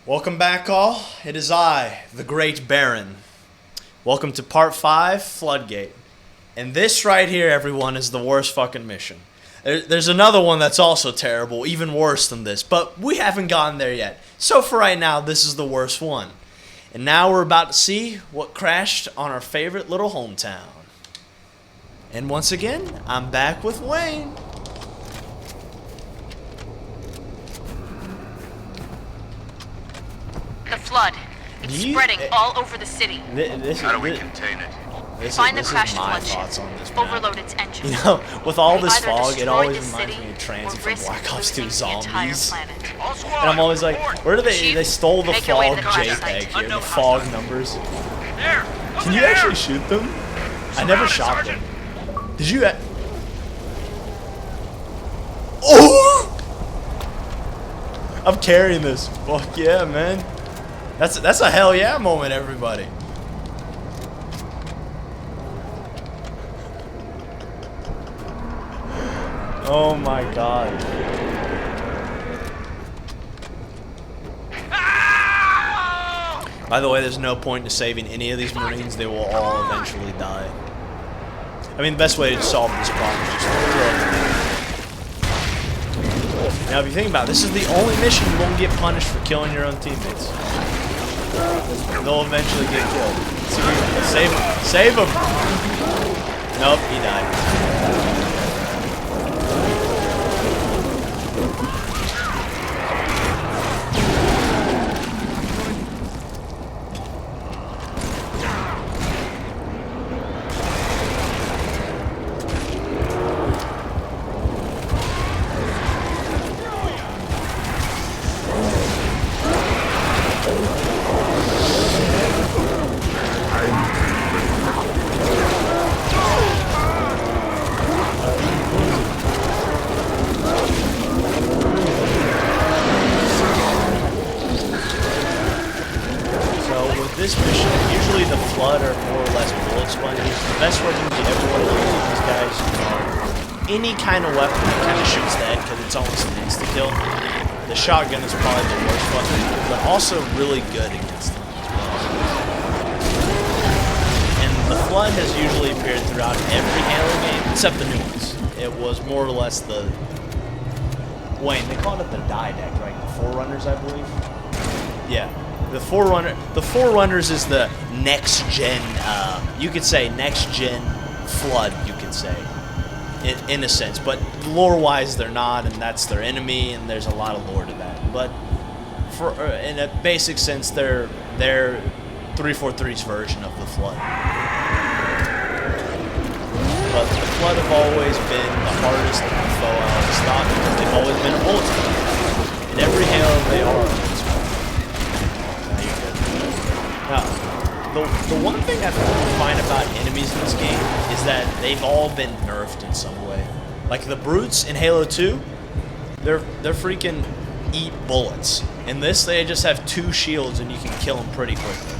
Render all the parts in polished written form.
Welcome back, all. It is I, the Great Baron. Welcome to Part 5, Floodgate. And this right here, everyone, is the worst fucking mission. There's another one that's also terrible, even worse than this, but we haven't gotten there yet. So for right now, this is the worst one. And now we're about to see what crashed on our favorite little hometown. And once again, I'm back with Wayne. The flood. It's spreading all over the city. How do we contain it? Find the crashed thoughts on this map. Overload its engine. You know, with all this Either fog, it destroy always the reminds city me of Transy or from risk Black Ops 2 losing the entire Zombies. planet. And I'm always like, where do they stole the Make your way fog to the crash JPEG site. here, the fog numbers. There! Can you actually shoot them? I never shot them. Did you? Oh! I'm carrying this. Fuck yeah, man. That's a hell yeah moment, everybody. Oh my god. By the way, there's no point in saving any of these Marines. They will all eventually die. I mean, the best way to solve this problem is just throw them. Now, if you think about it, this is the only mission you won't get punished for killing your own teammates. They'll eventually get killed. Save him. Save him! Nope, he died. This mission, usually the Flood are more or less bullet sponges. The best weapons you ever want to use with these guys are any kind of weapon that kind of shoots the head because it's almost an insta-kill. The shotgun is probably the worst weapon, but also really good against them as well. And the Flood has usually appeared throughout every Halo game, except the new ones. It was more or less the... Wayne, they called it the die deck, right? The Forerunners, I believe? Yeah. The Forerunners is the next-gen, you could say next-gen Flood, you could say, in a sense. But lore-wise, they're not, and that's their enemy, and there's a lot of lore to that. But in a basic sense, they're 343's version of the Flood. But the Flood have always been the hardest foe out of stock because they've always been a bullet sponge. In every Halo, they are. Now, the one thing I find about enemies in this game is that they've all been nerfed in some way. Like the brutes in Halo 2, they're freaking eat bullets. In this, they just have 2 shields and you can kill them pretty quickly.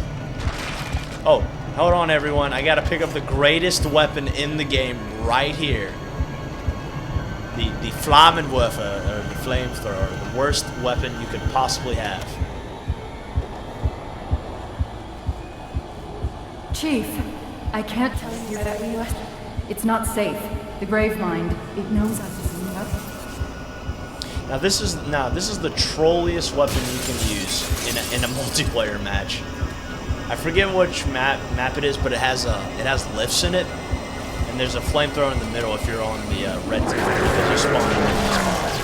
Oh, hold on everyone, I gotta pick up the greatest weapon in the game right here. The Flammenwerfer, or the flamethrower, the worst weapon you could possibly have. Chief, I can't tell you that it's not safe. The grave mind, it knows us. Now this is the trolliest weapon you can use in a multiplayer match. I forget which map it is, but it has lifts in it, and there's a flamethrower in the middle if you're on the red team because you spawn in different spots.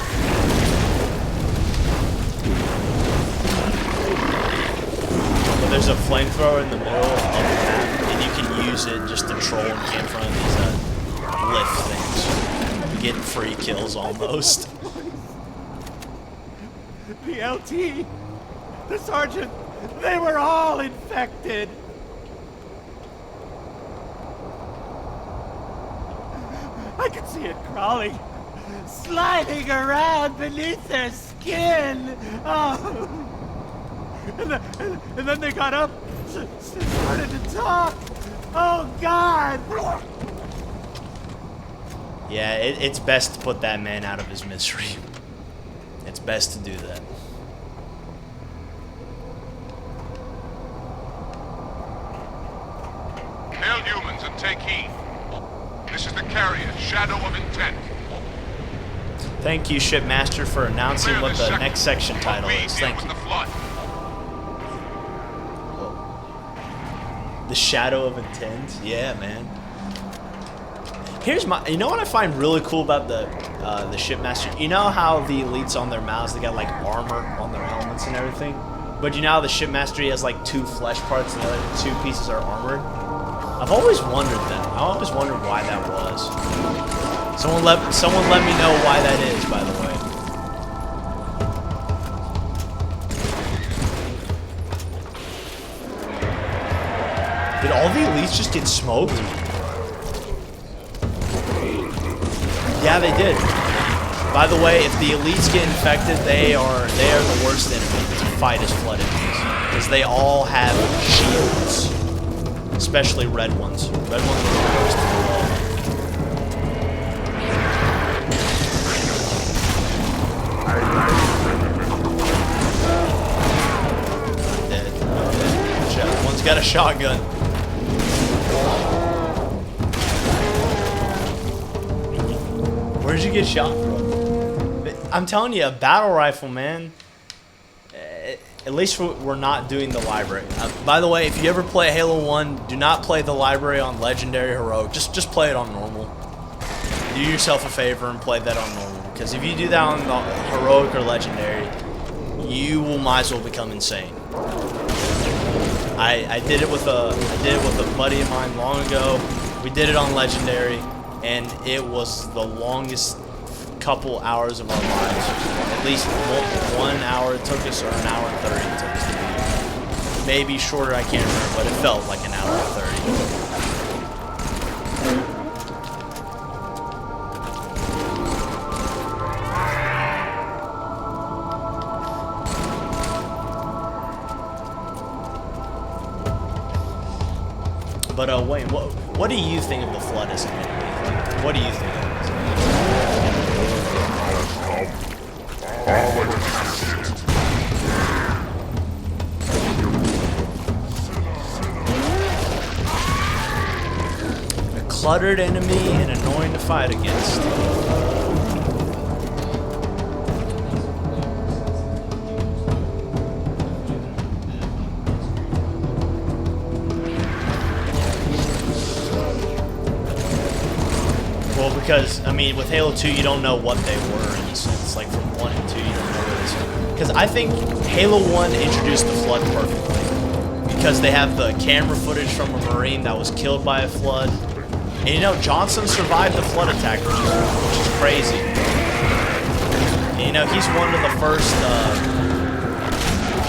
But there's a flamethrower in the middle of the map, and you can use it just to troll and get in front of these lift things. Get free kills almost. The LT, the sergeant, they were all infected. I could see it crawling, sliding around beneath their skin. Oh. And then they got up, started to talk. Oh, God! Yeah, it's best to put that man out of his misery. It's best to do that. take heed. This is the carrier, Shadow of Intent. Thank you, Shipmaster, for announcing Clear what this the sector. next section title We'll is. deal Thank with you. the flood. The Shadow of Intent? Yeah, man. Here's my... You know what I find really cool about the Shipmaster? You know how the elites on their mouths, they got like armor on their helmets and everything? But you know how the Shipmaster, he has like 2 flesh parts and the other 2 pieces are armored? I've always wondered that. I always wondered why that was. Someone let me know why that is, by the way. Did all the elites just get smoked? Yeah, they did. By the way, if the elites get infected, they are the worst enemy to fight as flood enemies, because they all have shields, especially red ones. Red ones are the worst. Dead. One's got a shotgun. Where'd you get shot from? I'm telling you, a battle rifle, man. At least we're not doing the library. By the way, if you ever play Halo 1, do not play the library on Legendary Heroic. Just play it on normal. Do yourself a favor and play that on normal. Because if you do that on the Heroic or Legendary, you will might as well become insane. I did it with a buddy of mine long ago. We did it on Legendary, and it was the longest couple hours of our lives. At least 1 hour it took us, or an hour and 30 it took us to beat. Maybe shorter, I can't remember, but it felt like an hour and 30. But Wayne, what do you think of the Flood as an enemy? What do you think of it? A cluttered enemy and annoying to fight against. Well, because, I mean, with Halo 2, you don't know what they were in a sense. Like, from 1 and 2, you don't know what it is. Because I think Halo 1 introduced the Flood perfectly. Because they have the camera footage from a Marine that was killed by a Flood. And, you know, Johnson survived the Flood attack, which is crazy. And, you know, he's one of the first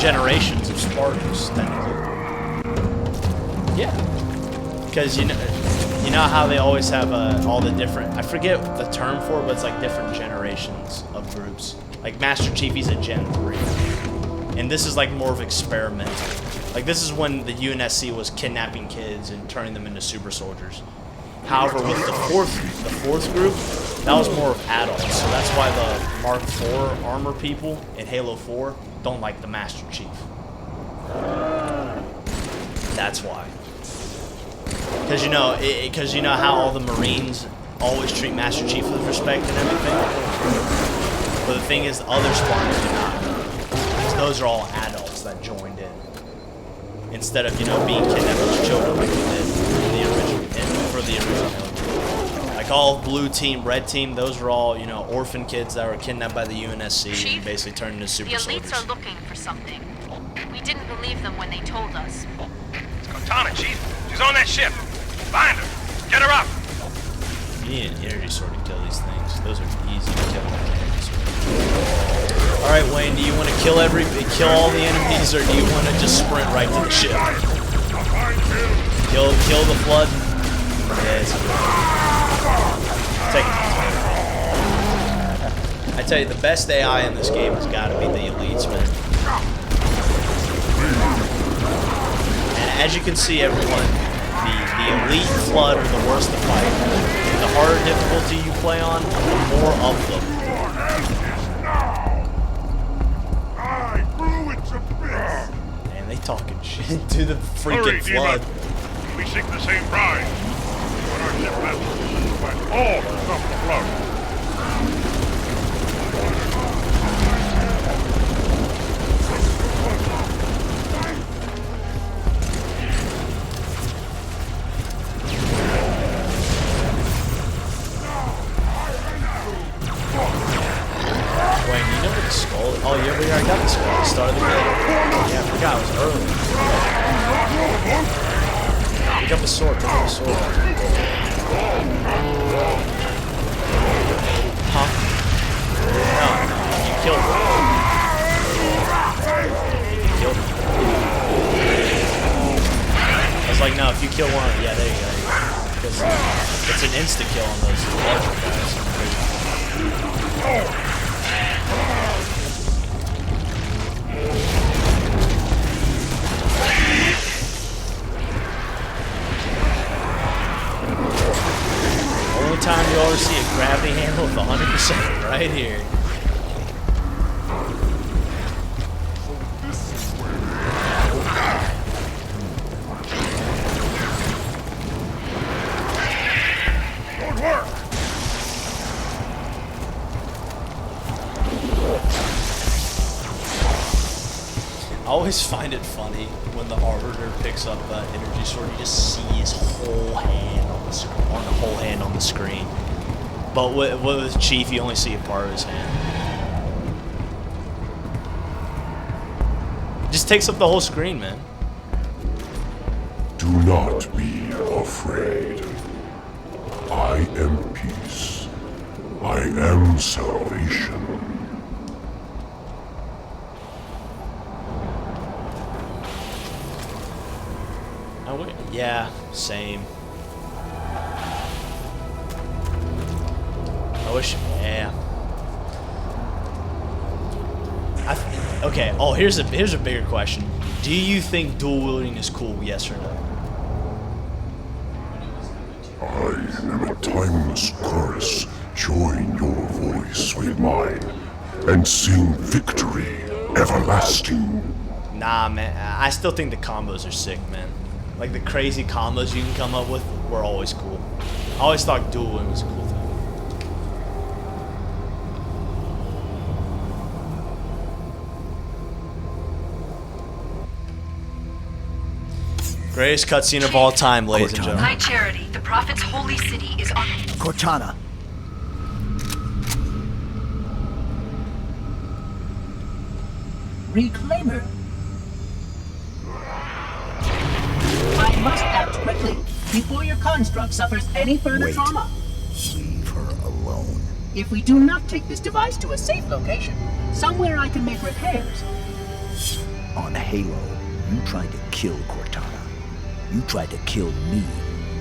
generations of Spartans, technically. Yeah. Because, you know how they always have all the different, I forget the term for it, but it's like different generations of groups. Like Master Chief, he's a Gen 3. And this is like more of experimental. Like this is when the UNSC was kidnapping kids and turning them into super soldiers. However, with the fourth group, that was more of adults. So that's why the Mark IV armor people in Halo 4 don't like the Master Chief. That's why. Because you know how all the Marines always treat Master Chief with respect and everything. But the thing is, the other Spartans do not. Because those are all adults that joined in, instead of being kidnapped as children like we did for the original. Like all blue team, red team, those were all orphan kids that were kidnapped by the UNSC Chief, and basically turned into super soldiers. The elites are looking for something. We didn't believe them when they told us. It's Cortana, Chief. She's on that ship. Find her. Get her up. You need an energy sword to kill these things. Those are easy to kill. All right, Wayne. Do you want to kill all the enemies, or do you want to just sprint right to the ship? Kill the Flood. Yeah, take it. I tell you, the best AI in this game has got to be the elites, man. And as you can see, everyone, the elite Flood are the worst to fight. The harder difficulty you play on, the more of them. And they talking shit to the freaking Flood. We seek the same prize. But all come float. Wait, you know what the skull is? Oh, yeah, we already got the skull at the start of the game. Yeah, I forgot, it was early. Pick up the sword, pick up the sword. Huh? No, you killed him. You killed him. I was like, no, if you kill one, yeah, there you go. Because it's an insta kill on those larger guys. Only time you ever see a gravity handle with 100% right here. Good work. I always find it funny when the arbiter picks up the energy sword. You just see his whole hand on the screen. But with Chief, you only see a part of his hand. Just takes up the whole screen, man. Do not be afraid. I am peace. I am salvation. Yeah, same. I wish, yeah. Okay. Oh, here's a bigger question. Do you think dual wielding is cool? Yes or no? I am a timeless chorus. Join your voice with mine and sing victory everlasting. Nah, man. I still think the combos are sick, man. Like the crazy combos you can come up with were always cool. I always thought dual wielding was a cool thing. Greatest cutscene of all time, ladies and gentlemen. High Charity, the Prophet's holy city is on... Cortana. Reclaimer. I must act quickly before your construct suffers any further Wait. trauma. Leave her alone. If we do not take this device to a safe location, somewhere I can make repairs. On Halo, you tried to kill Cortana. You tried to kill me.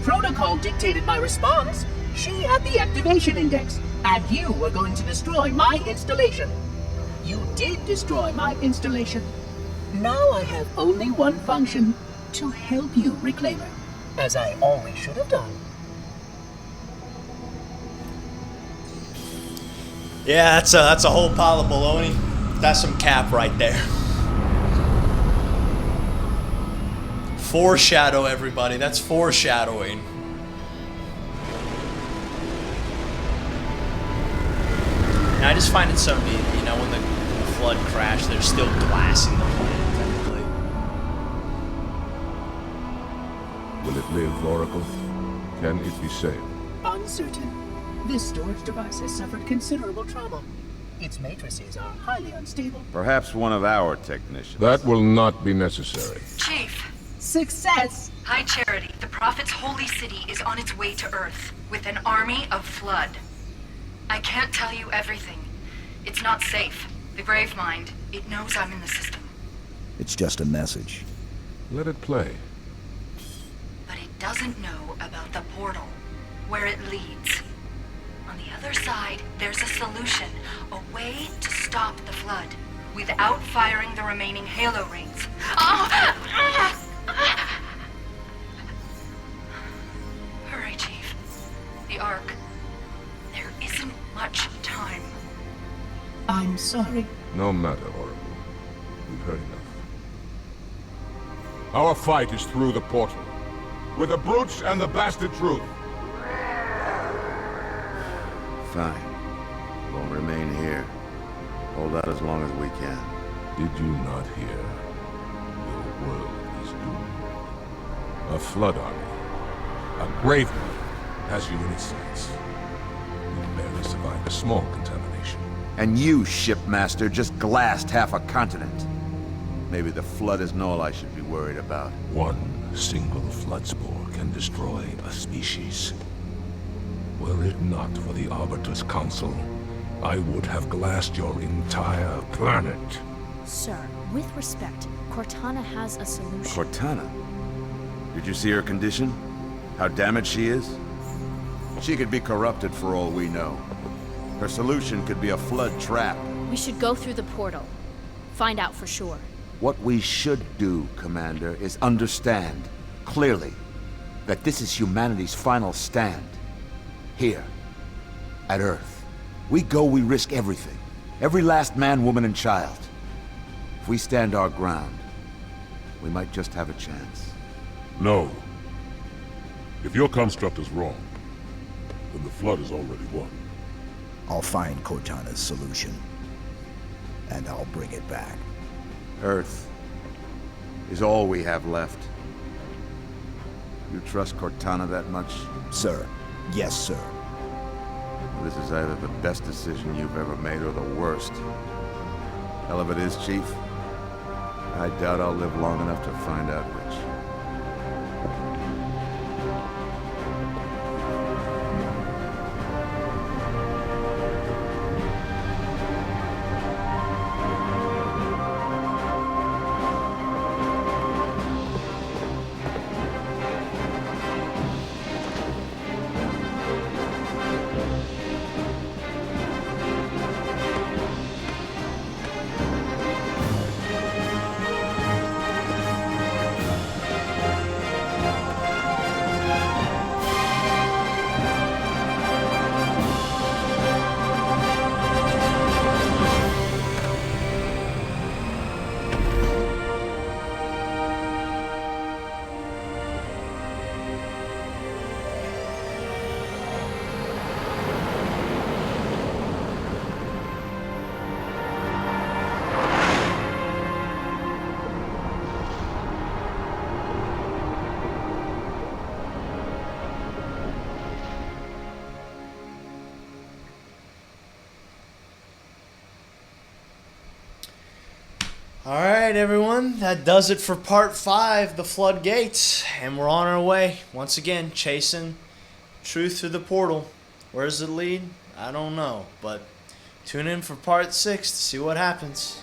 Protocol dictated my response. She had the activation index, and you were going to destroy my installation. You did destroy my installation. Now I have only one function, to help you, Reclaimer, as I always should have done. Yeah, that's a whole pile of baloney. That's some cap right there. Foreshadow, everybody. That's foreshadowing. And I just find it so neat, you know, when the flood crashed, they're still glassing the planet, technically. Will it live, Oracle? Can it be saved? Uncertain. This storage device has suffered considerable trauma. Its matrices are highly unstable. Perhaps one of our technicians. That will not be necessary. Chief, Success! High Charity, the Prophet's holy city is on its way to Earth, with an army of Flood. I can't tell you everything. It's not safe. The Grave Mind, it knows I'm in the system. It's just a message. Let it play. But it doesn't know about the portal, where it leads. On the other side, there's a solution, a way to stop the Flood, without firing the remaining Halo rings. Hurry, Chief. The Ark. There isn't much time. I'm sorry. No matter, Oracle. We've heard enough. Our fight is through the portal. With the brutes and the bastard truth. fine. We'll remain here. Hold out as long as we can. Did you not hear? Your world is doomed. A flood army, a grave mine, has you in its sights. You barely survived a small contamination. And you, shipmaster, just glassed half a continent. Maybe the flood isn't all I should be worried about. One single flood spore can destroy a species. Were it not for the Arbiter's Council, I would have glassed your entire planet. Sir, with respect, Cortana has a solution. Cortana? Did you see her condition? How damaged she is? She could be corrupted for all we know. Her solution could be a flood trap. We should go through the portal. Find out for sure. What we should do, Commander, is understand, clearly, that this is humanity's final stand. Here, at Earth. We go, we risk everything. Every last man, woman, and child. If we stand our ground, we might just have a chance. No. If your construct is wrong, then the flood is already won. I'll find Cortana's solution, and I'll bring it back. Earth is all we have left. You trust Cortana that much? Sir. Yes, sir. This is either the best decision you've ever made or the worst. Hell of it is, Chief. I doubt I'll live long enough to find out which. Alright, everyone, that does it for part 5, the Floodgates. And we're on our way, once again, chasing truth through the portal. Where does it lead? I don't know, but tune in for part 6 to see what happens.